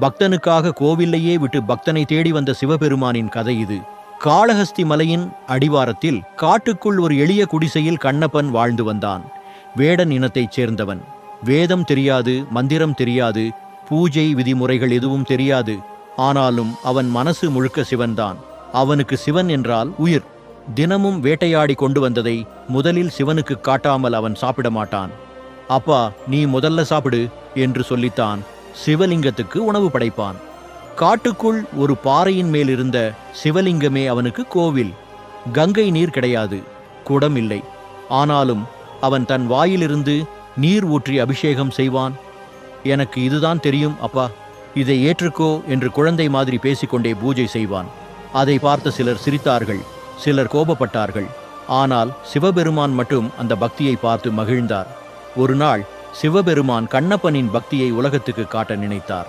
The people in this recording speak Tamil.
பக்தனுக்காக கோவிலையே விட்டு பக்தனை தேடி வந்த சிவபெருமானின் கதை இது. காளஹஸ்தி மலையின் அடிவாரத்தில் காட்டுக்குள் ஒரு எளிய குடிசையில் கண்ணப்பன் வாழ்ந்து வந்தான். வேடன் இனத்தைச் சேர்ந்தவன். வேதம் தெரியாது, மந்திரம் தெரியாது, பூஜை விதிமுறைகள் எதுவும் தெரியாது. ஆனாலும் அவன் மனசு முழுக்க சிவன்தான். அவனுக்கு சிவன் என்றால் உயிர். தினமும் வேட்டையாடி கொண்டு வந்ததை முதலில் சிவனுக்கு காட்டாமல் அவன் சாப்பிட மாட்டான். அப்பா, நீ முதல்ல சாப்பிடு என்று சொல்லித்தான் சிவலிங்கத்துக்கு உணவு படைப்பான். காட்டுக்குள் ஒரு பாறையின் மேல் இருந்த சிவலிங்கமே அவனுக்கு கோவில். கங்கை நீர் கிடையாது, குடம் இல்லை. ஆனாலும் அவன் தன் வாயிலிருந்து நீர் ஊற்றி அபிஷேகம் செய்வான். எனக்கு இதுதான் தெரியும் அப்பா, இதை ஏற்றுக்கோ என்று குழந்தை மாதிரி பேசிக்கொண்டே பூஜை செய்வான். அதை பார்த்த சிலர் சிரித்தார்கள், சிலர் கோபப்பட்டார்கள். ஆனால் சிவபெருமான் மட்டும் அந்த பக்தியை பார்த்து மகிழ்ந்தார். ஒரு நாள் சிவபெருமான் கண்ணப்பனின் பக்தியை உலகத்துக்கு காட்ட நினைத்தார்.